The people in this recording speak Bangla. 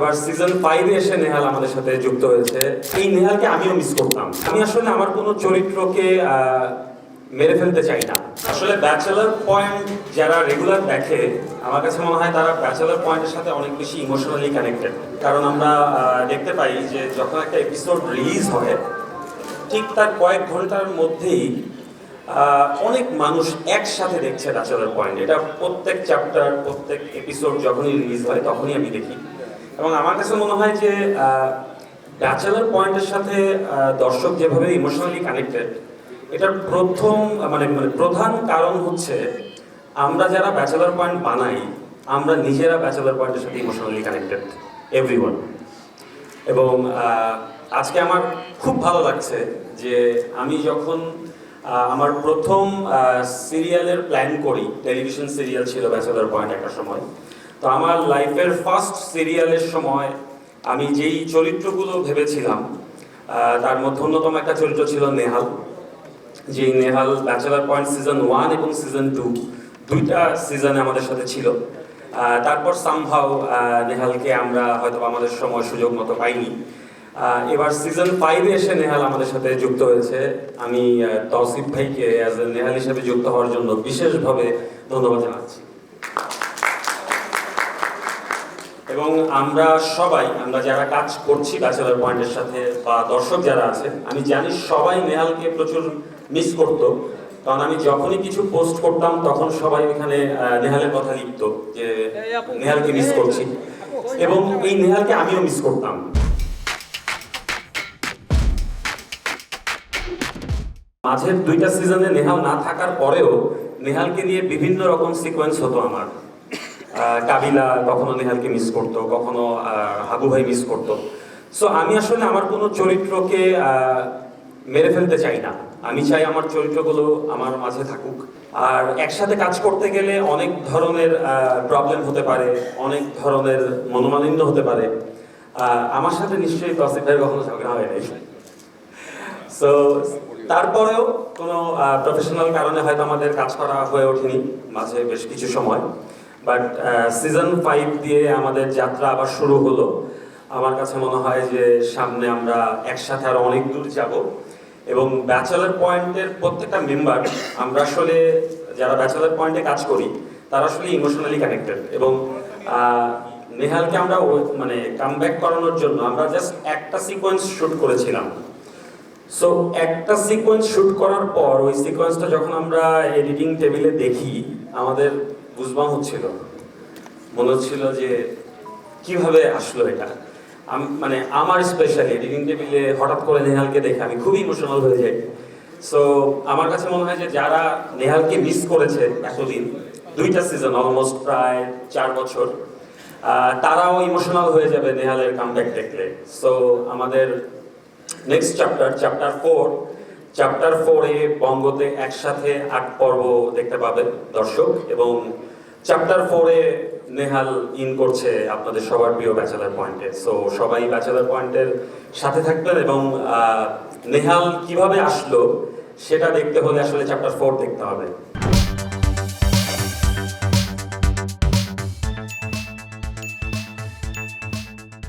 এবার সিজন 5 এসে নেহাল আমাদের সাথে যুক্ত হয়েছে। এই নেহালকে আমিও মিস করতাম। আমি আসলে আমার কোনো চরিত্রকে মেরে ফেলতে চাই না। আসলে ব্যাচেলার পয়েন্ট যারা রেগুলার দেখে, আমার কাছে মনে হয় তারা ব্যাচেলার পয়েন্টের সাথে অনেক বেশি ইমোশনালি কানেক্টেড। কারণ আমরা দেখতে পাই যে যখন একটা এপিসোড রিলিজ হয় ঠিক তার কয়েক ঘন্টার মধ্যেই অনেক মানুষ একসাথে দেখছে ব্যাচেলার পয়েন্ট। এটা প্রত্যেক চ্যাপ্টার, প্রত্যেক এপিসোড যখনই রিলিজ হয় তখনই আমি দেখি। এবং আমার কাছে মনে হয় যে ব্যাচেলার পয়েন্টের সাথে দর্শক যেভাবে ইমোশনালি কানেক্টেড, এটার প্রধান কারণ হচ্ছে আমরা যারা ব্যাচেলার পয়েন্ট বানাই, আমরা নিজেরা ব্যাচেলার পয়েন্টের সাথে ইমোশনালি কানেক্টেড এভরিওয়ান। এবং আজকে আমার খুব ভালো লাগছে যে আমি যখন আমার প্রথম সিরিয়ালের প্ল্যান করি, টেলিভিশন সিরিয়াল ছিল ব্যাচেলার পয়েন্ট একটা সময়। তো আমার লাইফের ফার্স্ট সিরিয়ালের সময় আমি যেই চরিত্রগুলো ভেবেছিলাম তার মধ্যে অন্যতম একটা চরিত্র ছিল নেহাল। যেই নেহাল ব্যাচেলার পয়েন্ট সিজন 1 এবং সিজন 2 দুইটা সিজনে আমাদের সাথে ছিল। তারপর সামহাউ নেহালকে আমরা হয়তো আমাদের সময় সুযোগ মতো পাইনি। এবার সিজন 5 এসে নেহাল আমাদের সাথে যুক্ত হয়েছে। আমি তৌসিফ ভাইকে অ্যাজ এ নেহাল হিসেবে যুক্ত হওয়ার জন্য বিশেষভাবে ধন্যবাদ জানাচ্ছি। এবং আমরা যারা কাজ করছি ব্যাচেলার পয়েন্টের সাথে বা দর্শক যারা আছে, আমি জানি সবাই নেহালকে প্রচুর মিস করতো। কারণ আমি যখনই কিছু পোস্ট করতাম তখন সবাই এখানে নেহালের কথা লিখতো যে নেহালকে মিস করছি, এবং এই নেহালকে আমিও মিস করতাম। মাঝের দুইটা সিজনে নেহাল না থাকার পরেও নেহালকে নিয়ে বিভিন্ন রকম সিকোয়েন্স হতো আমার। কাবিলা কখনো নেহালকে মিস করতো, কখনো হাবু ভাই মিস করতো। সো আমি আসলে আমার কোনো চরিত্রকে মেরে ফেলতে চাই না। আমি চাই আমার চরিত্রগুলো আমার মাঝে থাকুক। আর একসাথে কাজ করতে গেলে অনেক ধরনের প্রবলেম হতে পারে, অনেক ধরনের মনোমালিন্য হতে পারে। আমার সাথে নিশ্চয়ই তৌসিফ ভাইয়ের কখনো ঝগড়া হয় নাই। সো তারপরেও কোনো প্রফেশনাল কারণে হয়তো আমাদের কাজ করা হয়ে ওঠেনি মাঝে বেশ কিছু সময়। বাট সিজন 5 দিয়ে আমাদের যাত্রা আবার শুরু হলো। আমার কাছে মনে হয় যে সামনে আমরা একসাথে আরো অনেক দূর যাব। এবং ব্যাচেলার পয়েন্টের প্রত্যেকটা মেম্বার, আমরা আসলে যারা ব্যাচেলার পয়েন্টে কাজ করি তারা আসলে ইমোশনালি কানেক্টেড। এবং নেহালকে আমরা কামব্যাক করানোর জন্য আমরা জাস্ট একটা সিকোয়েন্স শুট করেছিলাম। সো একটা সিকোয়েন্স শুট করার পর ওই সিকোয়েন্সটা যখন আমরা এডিটিং টেবিলে দেখি, আমাদের বুঝবাম হচ্ছিল, মনে হচ্ছিল যে কিভাবে আসলো এটা। আমার স্পেশালি এডিটিং টেবিলে হঠাৎ করে নেহালকে দেখে আমি খুবই ইমোশনাল হয়ে যাই। সো আমার কাছে মনে হয় যে যারা নেহালকে মিস করেছে এতদিন, দুইটা সিজন, অলমোস্ট প্রায় 4 বছর, তারাও ইমোশনাল হয়ে যাবে নেহালের কামব্যাক দেখলে। সো আমাদের নেক্সট চ্যাপ্টার 4-এ বঙ্গতে একসাথে 8 পর্ব দেখতে পাবে দর্শক। এবং চ্যাপ্টার 4-এ নেহাল ইন করছে আপনাদের সবার প্রিয় ব্যাচেলার পয়েন্টে। সো সবাই ব্যাচেলার পয়েন্টের সাথে থাকবেন। এবং নেহাল কিভাবে আসলো সেটা দেখতে হলে আসলে চ্যাপ্টার 4 দেখতে হবে।